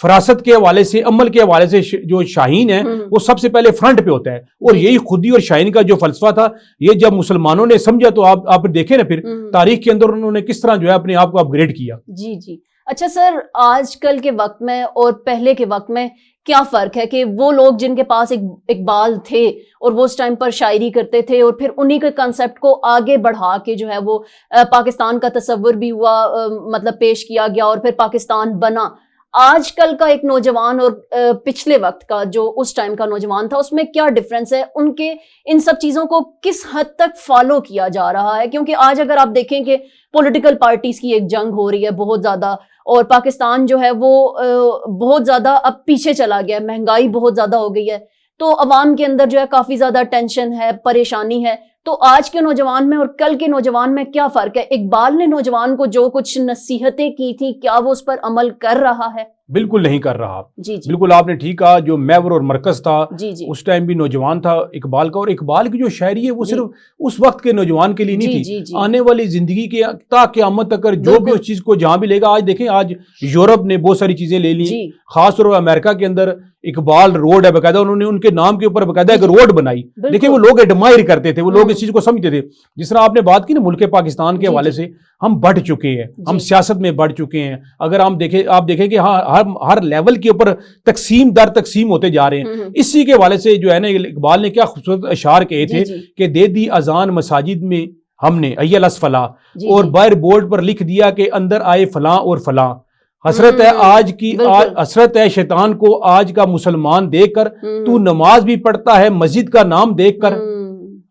فراست کے حوالے سے، عمل کے حوالے سے جو شاہین ہے وہ سب سے پہلے فرنٹ پہ ہوتا ہے، اور یہی خودی اور شاہین کا جو فلسفہ تھا، یہ جب مسلمانوں نے سمجھا تو آپ دیکھیں نا پھر تاریخ کے اندر انہوں نے کس طرح جو ہے اپنے آپ کو اپ گریڈ کیا۔ جی جی، اچھا سر، آج کل کے وقت میں اور پہلے کے وقت میں کیا فرق ہے کہ وہ لوگ جن کے پاس اقبال تھے اور وہ اس ٹائم پر شاعری کرتے تھے اور پھر انہی کے کنسیپٹ کو آگے بڑھا کے جو ہے وہ پاکستان کا تصور بھی ہوا، مطلب پیش کیا گیا اور پھر پاکستان بنا، آج کل کا ایک نوجوان اور پچھلے وقت کا جو اس ٹائم کا نوجوان تھا اس میں کیا ڈفرنس ہے؟ ان کے ان سب چیزوں کو کس حد تک فالو کیا جا رہا ہے؟ کیونکہ آج اگر آپ دیکھیں کہ پولیٹیکل پارٹیز کی ایک جنگ ہو رہی ہے بہت زیادہ، اور پاکستان جو ہے وہ بہت زیادہ اب پیچھے چلا گیا ہے، مہنگائی بہت زیادہ ہو گئی ہے، تو عوام کے اندر جو ہے کافی زیادہ ٹینشن ہے، پریشانی ہے، تو آج کے نوجوان میں اور کل کے نوجوان میں کیا فرق ہے؟ اقبال نے نوجوان کو جو کچھ نصیحتیں کی تھی، کیا وہ اس پر عمل کر رہا ہے؟ بالکل نہیں کر رہا۔ جی جی، بالکل آپ نے ٹھیک کہا، جو محور اور مرکز تھا جی جی، اس ٹائم بھی نوجوان تھا اقبال کا، اور اقبال کی جو شاعری ہے وہ صرف اس وقت کے نوجوان کے لیے نہیں تھی، آنے والی زندگی کے تا قیامت تک جو بھی اس چیز کو جہاں بھی لے گا۔ آج دیکھیں، آج یورپ نے بہت ساری چیزیں لے لی، خاص طور پر امریکہ کے اندر اقبال روڈ ہے باقاعدہ، انہوں نے ان کے نام کے اوپر باقاعدہ ایک روڈ بنائی۔ دیکھیں وہ لوگ ایڈمائر کرتے تھے، وہ لوگ اس چیز کو سمجھتے تھے۔ جس طرح آپ نے بات کی نا ملک پاکستان کے حوالے سے، ہم بڑھ چکے ہیں، ہم سیاست میں بڑھ چکے ہیں۔ اگر آپ دیکھیں کہ ہر لیول کے اوپر تقسیم در تقسیم ہوتے جا رہے ہیں۔ اسی کے حوالے سے جو ہے نا اقبال نے کیا خوبصورت اشعار کہے تھے کہ دے دی اذان مساجد میں ہم نے ای الاسفلا، اور باہر بورڈ پر لکھ دیا کہ اندر آئے فلاں اور فلاں۔ حسرت ہے آج کی، حسرت ہے شیطان کو آج کا مسلمان دیکھ کر، تو نماز بھی پڑھتا ہے مسجد کا نام دیکھ کر۔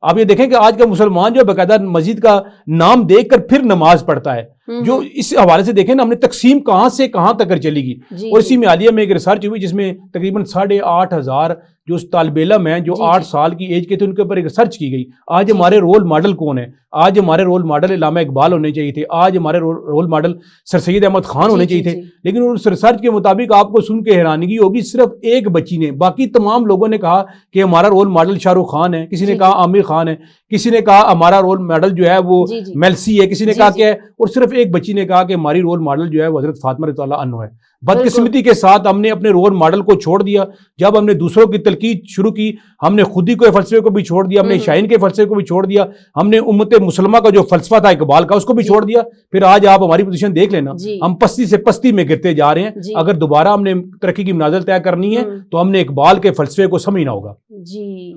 آپ یہ دیکھیں کہ آج کا مسلمان جو باقاعدہ مسجد کا نام دیکھ کر پھر نماز پڑھتا ہے۔ جو اس حوالے سے دیکھیں نا، ہم نے تقسیم کہاں سے کہاں تک چلی گئی۔ اور اسی میں حالیہ میں ایک ریسرچ ہوئی جس میں تقریباً 8,500 جو طالب علم ہیں جو 8 سال کی ایج کے تھے، ان کے اوپر ایک ریسرچ کی گئی۔ آج ہمارے رول ماڈل کون ہیں؟ آج ہمارے رول ماڈل علامہ اقبال ہونے چاہیے تھے، آج ہمارے رول ماڈل سر سید احمد خان ہونے چاہیے تھے، لیکن اس ریسرچ کے مطابق آپ کو سن کے حیرانگی ہوگی، صرف ایک بچی نے، باقی تمام لوگوں نے کہا کہ ہمارا رول ماڈل شاہ رخ خان ہے، کسی نے کہا عامر خان ہے، کسی نے کہا ہمارا رول ماڈل جو ہے وہ میلسی ہے، کسی نے کہا کیا ہے، اور صرف ایک بچی نے کہا کہ ہماری رول ماڈل جو ہے وہ حضرت فاطمہ رضی اللہ عنہ ہے۔ بدقسمتی کے ساتھ ہم نے اپنے رول ماڈل کو چھوڑ دیا۔ جب ہم نے دوسروں کی تلقین شروع کی، ہم نے خودی کے فلسفے کو بھی چھوڑ دیا، ہم نے شاہین کے فلسفے کو بھی چھوڑ دیا، ہم نے امت مسلمہ کا جو فلسفہ تھا اقبال کا اس کو بھی چھوڑ دیا۔ پھر آج آپ ہماری پوزیشن دیکھ لینا، ہم پستی سے پستی میں گرتے جا رہے ہیں۔ اگر دوبارہ ہم نے ترقی کی منازل طے کرنی ہے تو ہم نے اقبال کے فلسفے کو سمجھنا ہوگا۔ جی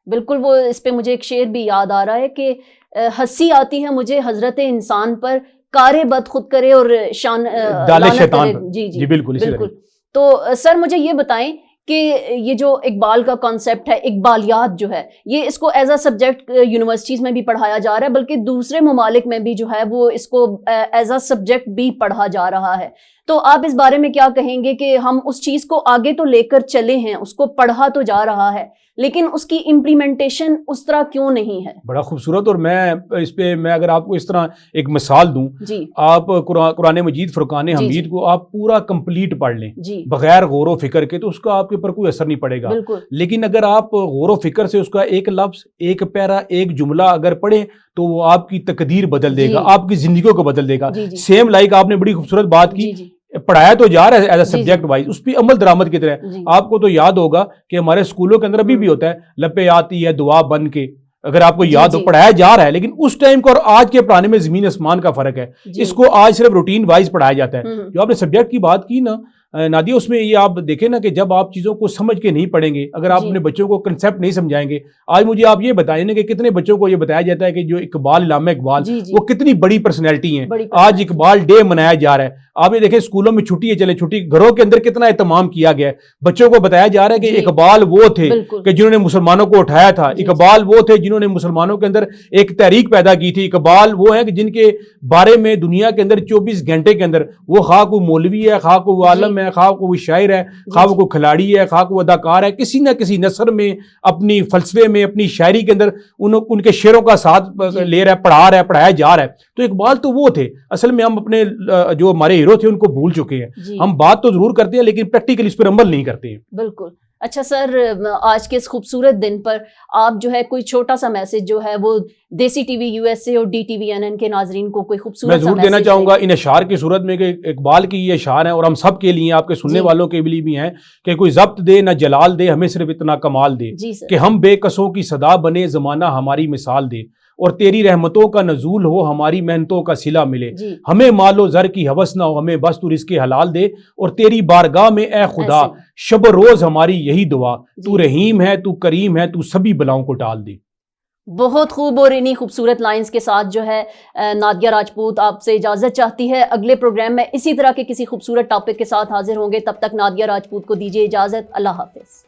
بالکل، وہ اس پہ مجھے ایک شعر بھی یاد آ رہا ہے کہ ہنسی آتی ہے مجھے حضرت انسان پر، کارے بد خود کرے اور شان ڈالے شیطان پر۔ جی جی بالکل بالکل۔ تو سر مجھے یہ بتائیں کہ یہ جو اقبال کا کانسیپٹ ہے، اقبالیات جو ہے، یہ اس کو ایز اے سبجیکٹ یونیورسٹیز میں بھی پڑھایا جا رہا ہے، بلکہ دوسرے ممالک میں بھی جو ہے وہ اس کو ایز اے سبجیکٹ بھی پڑھا جا رہا ہے۔ تو آپ اس بارے میں کیا کہیں گے کہ ہم اس چیز کو آگے تو لے کر چلے ہیں، اس کو پڑھا تو جا رہا ہے، لیکن اس کی امپلیمنٹیشن اس طرح کیوں نہیں ہے؟ بڑا خوبصورت، اور میں اس پہ اگر آپ کو اس طرح ایک مثال دوں، آپ قرآن مجید فرقان حمید کو آپ پورا کمپلیٹ پڑھ لیں بغیر غور و فکر کے، تو اس کا آپ کے اوپر کوئی اثر نہیں پڑے گا۔ لیکن اگر آپ غور و فکر سے اس کا ایک لفظ، ایک پیرا، ایک جملہ اگر پڑھیں تو وہ آپ کی تقدیر بدل دے گا، آپ کی زندگیوں کو بدل دے گا۔ سیم لائک آپ نے بڑی خوبصورت بات کی، پڑھایا تو جا رہا ہے ایز اے سبجیکٹ وائز، اس پہ عمل درآمد کی طرح۔ آپ کو تو یاد ہوگا کہ ہمارے اسکولوں کے اندر ابھی بھی ہوتا ہے، لپے آتی ہے دعا بن کے، اگر آپ کو یاد ہو پڑھایا جا رہا ہے، لیکن اس ٹائم کو اور آج کے پڑھانے میں زمین آسمان کا فرق ہے۔ اس کو آج صرف روٹین وائز پڑھایا جاتا ہے۔ جو آپ نے سبجیکٹ کی بات کی نا نادیہ، اس میں یہ آپ دیکھیں نا کہ جب آپ چیزوں کو سمجھ کے نہیں پڑھیں گے، اگر آپ اپنے بچوں کو کنسیپٹ نہیں سمجھائیں گے، آج مجھے آپ یہ بتائیں نا کہ کتنے بچوں کو یہ بتایا جاتا ہے کہ جو اقبال، علامہ اقبال وہ کتنی بڑی پرسنالٹی ہیں، آج اقبال ڈے منایا جا رہا ہے۔ آپ یہ دیکھیں اسکولوں میں چھٹی ہے، چلے چھٹی، گھروں کے اندر کتنا اہتمام کیا گیا ہے، بچوں کو بتایا جا رہا ہے کہ اقبال وہ تھے کہ جنہوں نے مسلمانوں کو اٹھایا تھا، اقبال وہ تھے جنہوں نے مسلمانوں کے اندر ایک تحریک پیدا کی تھی، اقبال وہ ہیں کہ جن کے بارے میں دنیا کے اندر 24 گھنٹے کے اندر وہ خواہ کو مولوی ہے، خواہ کو عالم ہے، خواہ کو شاعر ہے، خواہ وہ کھلاڑی ہے، خواہ وہ اداکار ہے، کسی نہ کسی نثر میں، اپنی فلسفے میں، اپنی شاعری کے اندر ان کے شعروں کا ساتھ لے رہا ہے، پڑھا رہا ہے، پڑھایا جا رہا ہے۔ تو اقبال تو وہ تھے۔ اصل میں ہم اپنے جو ہمارے ہیرو تھے ان کو بھول چکے ہیں۔ ہم بات تو ضرور کرتے ہیں لیکن پریکٹیکلی اس پر عمل نہیں کرتے ہیں۔ بالکل۔ اچھا سر، آج کے اس خوبصورت دن پر آپ جو ہے کوئی چھوٹا سا میسج جو ہے وہ دیسی ٹی وی USA اور DTVNN کے ناظرین کو کوئی خوبصورت میں ضرور دینا چاہوں گا ان اشعار کی صورت میں، کہ اقبال کی یہ اشعار ہیں اور ہم سب کے لیے، آپ کے سننے والوں کے لیے بھی ہیں، کہ کوئی ضبط دے نہ جلال دے، ہمیں صرف اتنا کمال دے کہ ہم بے کسوں کی صدا بنے، زمانہ ہماری مثال دے، اور تیری رحمتوں کا نزول ہو، ہماری محنتوں کا صلہ ملے، ہمیں مال و زر کی ہوس نہ ہو، ہمیں بس تو رزق حلال دے، اور تیری بارگاہ میں اے خدا شب و روز ہماری یہی دعا، تو رحیم ہے، تو کریم ہے، تو سبھی بلاؤں کو ٹال دے۔ بہت خوب، اور انہی خوبصورت لائنز کے ساتھ جو ہے نادیہ راجپوت آپ سے اجازت چاہتی ہے۔ اگلے پروگرام میں اسی طرح کے کسی خوبصورت ٹاپک کے ساتھ حاضر ہوں گے، تب تک نادیہ راجپوت کو دیجیے اجازت۔ اللہ حافظ۔